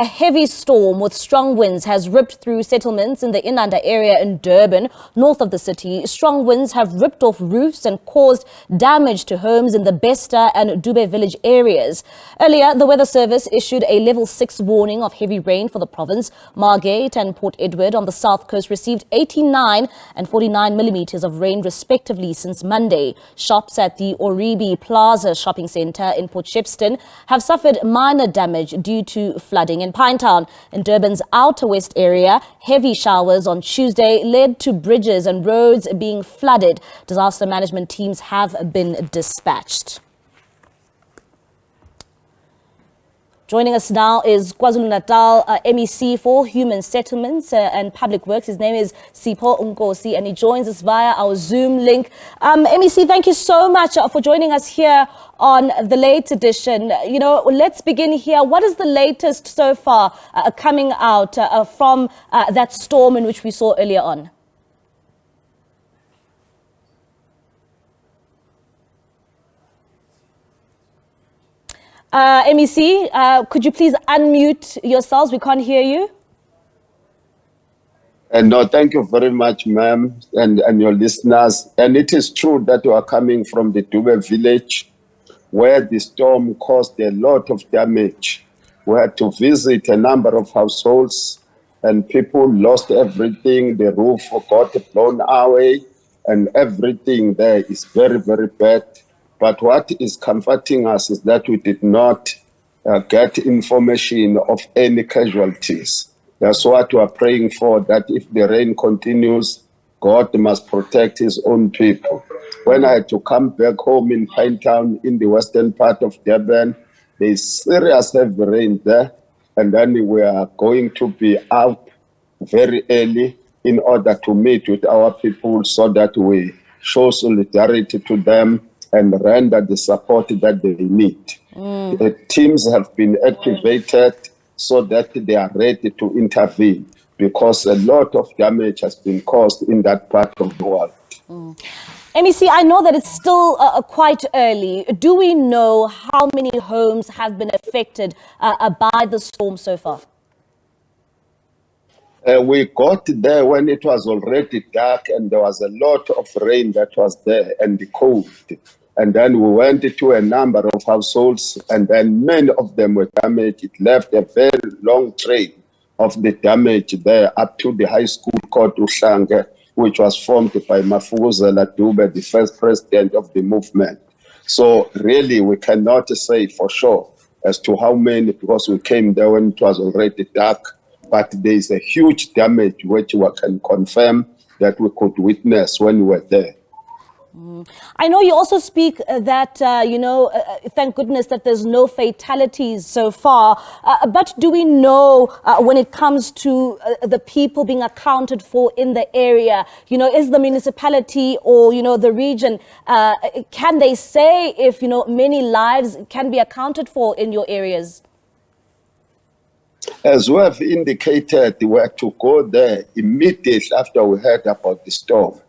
A heavy storm with strong winds has ripped through settlements in the Inanda area in Durban, north of the city. Strong winds have ripped off roofs and caused damage to homes in the Bester and Dube village areas. Earlier, the Weather Service issued a level 6 warning of heavy rain for the province. Margate and Port Edward on the south coast received 89 and 49 millimeters of rain respectively since Monday. Shops at the Oribi Plaza shopping centre in Port Shepstone have suffered minor damage due to flooding. In Pinetown, in Durban's outer west area, heavy showers on Tuesday led to bridges and roads being flooded. Disaster management teams have been dispatched. Joining us now is KwaZulu-Natal MEC for Human Settlements and Public Works. His name is Sipho Nkosi, and he joins us via our Zoom link. MEC, thank you so much for joining us here on the late edition. Let's begin here. What is the latest so far coming out from that storm in which we saw earlier on? MEC, could you please unmute yourselves? We can't hear you. No, thank you very much, ma'am, and your listeners. And it is true that you are coming from the Dube village, where the storm caused a lot of damage. We had to visit a number of households, and people lost everything. The roof got blown away, and everything there is very, very bad. But what is comforting us is that we did not get information of any casualties. That's what we are praying for, that if the rain continues, God must protect his own people. When I had to come back home in Pinetown, in the western part of Durban, there is serious heavy rain there. And then we are going to be out very early in order to meet with our people so that we show solidarity to them and render the support that they need. The teams have been activated so that they are ready to intervene, because a lot of damage has been caused in that part of the world. MEC, I know that it's still quite early. Do we know how many homes have been affected by the storm so far? We got there when it was already dark and there was a lot of rain that was there and the cold. And then we went to a number of households, and then many of them were damaged. It left a very long trail of the damage there up to the high school called Ushange, which was formed by Mafuzela Dube, the first president of the movement. So really, we cannot say for sure as to how many, because we came there when it was already dark. But there is a huge damage which we can confirm that we could witness when we were there. I know you also speak that, thank goodness that there's no fatalities so far. But do we know when it comes to the people being accounted for in the area, is the municipality or, the region, can they say if, many lives can be accounted for in your areas? As we have indicated, we had to go there immediately after we heard about the storm.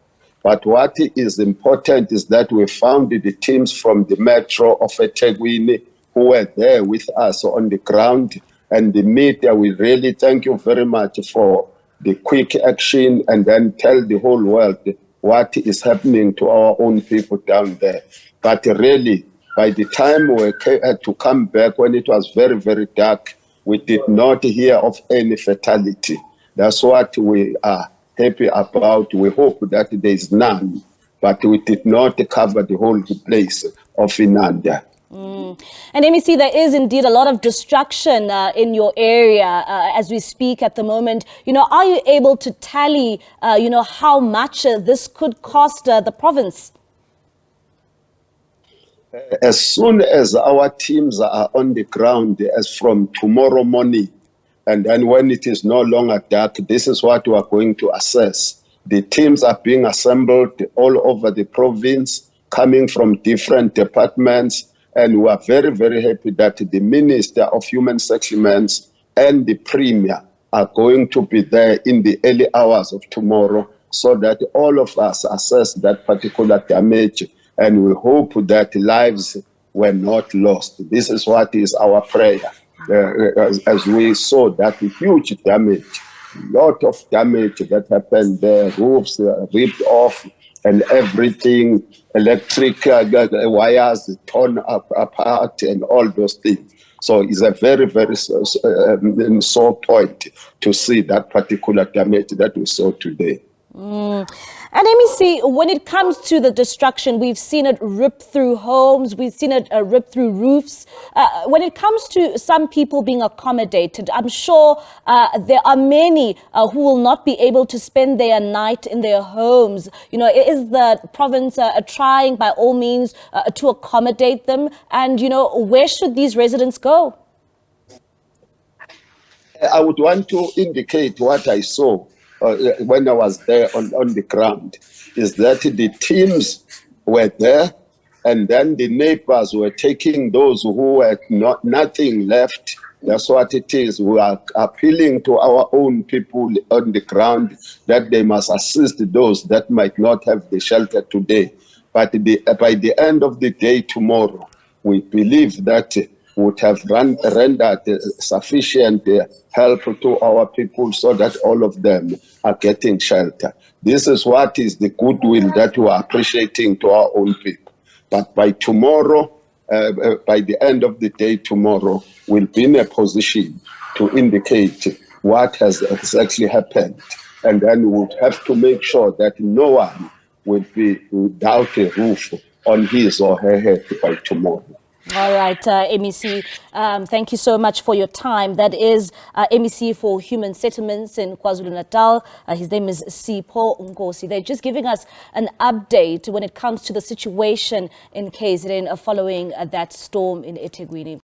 But what is important is that we found the teams from the metro of eThekwini who were there with us on the ground. And the media, we really thank you very much for the quick action and then tell the whole world what is happening to our own people down there. But really, by the time we had to come back when it was very, very dark, we did not hear of any fatality. That's what we are happy about. We hope that there is none, but we did not cover the whole place of Inanda. And MEC, there is indeed a lot of destruction in your area as we speak at the moment. Are you able to tally, how much this could cost the province? As soon as our teams are on the ground, as from tomorrow morning, and then when it is no longer dark, this is what we are going to assess. The teams are being assembled all over the province, coming from different departments, and we are very, very happy that the Minister of Human Settlements and the Premier are going to be there in the early hours of tomorrow so that all of us assess that particular damage, and we hope that lives were not lost. This is what is our prayer. as we saw that huge damage, lot of damage that happened there, roofs ripped off and everything, electric wires torn apart and all those things. So it's a very, very sore point to see that particular damage that we saw today. And let me see, when it comes to the destruction, we've seen it rip through homes, we've seen it rip through roofs. When it comes to some people being accommodated, I'm sure there are many who will not be able to spend their night in their homes. You know, is the province trying by all means to accommodate them? And, you know, where should these residents go? I would want to indicate what I saw when I was there on the ground, is that the teams were there, and then the neighbors were taking those who had nothing left. That's what it is. We are appealing to our own people on the ground that they must assist those that might not have the shelter today. But by the end of the day tomorrow, we believe that would have rendered sufficient help to our people so that all of them are getting shelter. This is what is the goodwill that we are appreciating to our own people. But by tomorrow, by the end of the day tomorrow, we'll be in a position to indicate what has exactly happened. And then we'll have to make sure that no one will be without a roof on his or her head by tomorrow. All right, MEC, thank you so much for your time. That is MEC for Human Settlements in KwaZulu-Natal. His name is Sipho Nkosi. They're just giving us an update when it comes to the situation in KZN following that storm in eThekwini.